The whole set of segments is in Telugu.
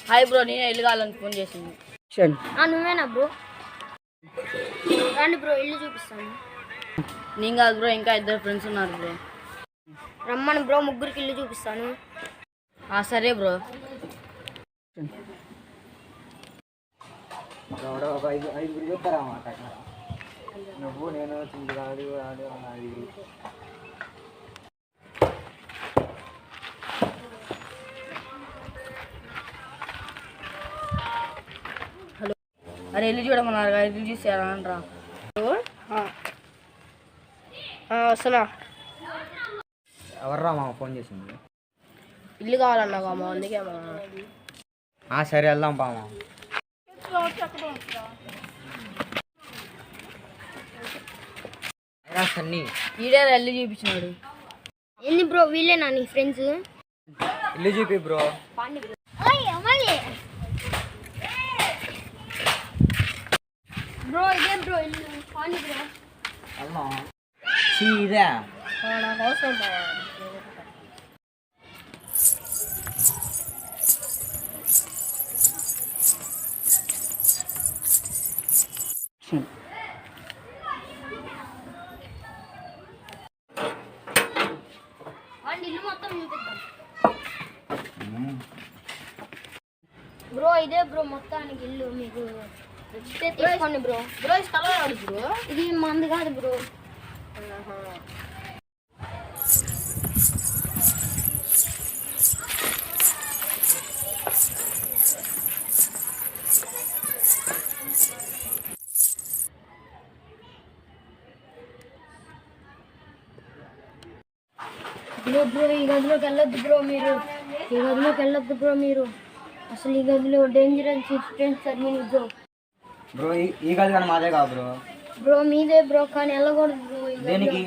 హాయ్ బ్రో, నేను ఇల్లు కావాలని ఫోన్ చేసింది. నువ్వేనా బ్రో? రండి బ్రో, ఇల్లు చూపిస్తాను. నేను కాదు బ్రో, ఇంకా ఇద్దరు ఫ్రెండ్స్ ఉన్నారు బ్రో. రమ్మని బ్రో, ముగ్గురికి ఇల్లు చూపిస్తాను. సరే బ్రో. నువ్వు నేను చింతగాడు హలో, అరే ఇల్లు చూడమన్నారు, ఇల్లు చూసారా అనరా? వస్తున్నా. ఎవర్రా మామ ఫోన్ చేసింది? ఇల్లు కావాలన్నా మామ, అందుకే మామ. సరే వెళ్దాం బామ. సన్నీ ఈడే ఇల్లు చూపించినాడు. ఎన్ని బ్రో, వీళ్ళేనా నీ ఫ్రెండ్స్? ఇల్లు చూపి బ్రో. బ్రో ఇదే బ్రో ఇల్లు, పాండి బ్రో. ఇదే నాకు అవసరం బావ. ఇల్లు మొత్తం చూపిద్దాం బ్రో. ఇదే బ్రో మొత్తానికి ఇల్లు, మీకు నచ్చితే తీసుకోండి బ్రో. బ్రో ఈ స్థలం ఎవరు బ్రో? ఇది మంది కాదు బ్రో. బ్రో బ్రో ఈ గదిలోకి వెళ్ళొద్దు బ్రో, మీరు ఈ గదిలోకి వెళ్ళొద్దు బ్రో. మీరు అసలు ఈ గదిలో డేంజరస్ సిచ్యువేషన్స్ అన్ని బ్రో. బ్రో ఈ గది కానీ మాదే కాదు బ్రో. బ్రో మీదే బ్రో, కానీ వెళ్ళకూడదు బ్రో. దేనికి?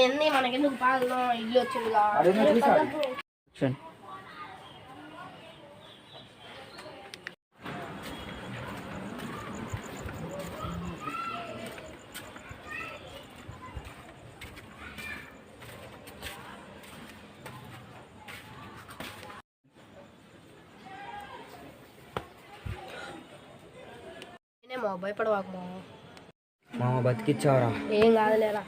ఎన్ని మనకెందుకు బాగా ఇల్లు వచ్చిందిగా. భయపడవాకు మామ బతికిచ్చావరా. ఏం కాదులేరా.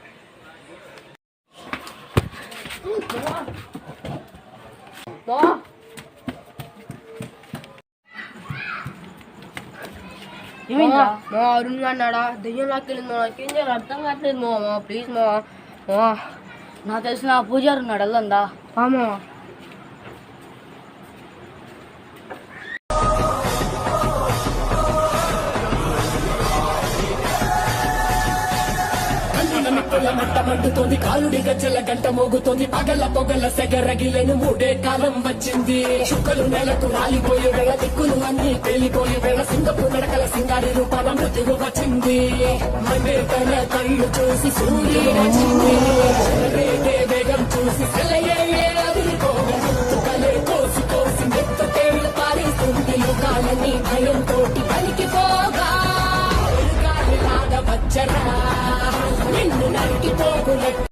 అరుణ్ అన్నాడా? దెయ్యం లాక్కెళ్ళింది మా, నాకేం చేయాలి అర్థం కావట్లేదు మా. ప్లీజ్ మా, నాకు తెలిసిన పూజారు ఉన్నాడు, వెళ్ళందా మామ? మండుతోంది కాలుడి గజ్జల గంట మోగుతోంది, పగల పొగల సెగరగిలేను మూడే కాలం వచ్చింది. చుక్కలు నెలకు రాలిపోయే వేళ, దిక్కులు అన్ని పేలిపోయే వేళ, సింగపు నడకల సింగారి రూపాల మృత్యువు వచ్చింది. మండే తన కళ్ళు చూసి సూర్యుడొచ్చింది, వేగం చూసి కలే కోసి కోసి మెత్త తేళ్లు పారేస్తుంది. లోకాలని భయంతో పలికిపోగా వచ్చరా నిన్ను నరికి పోగుల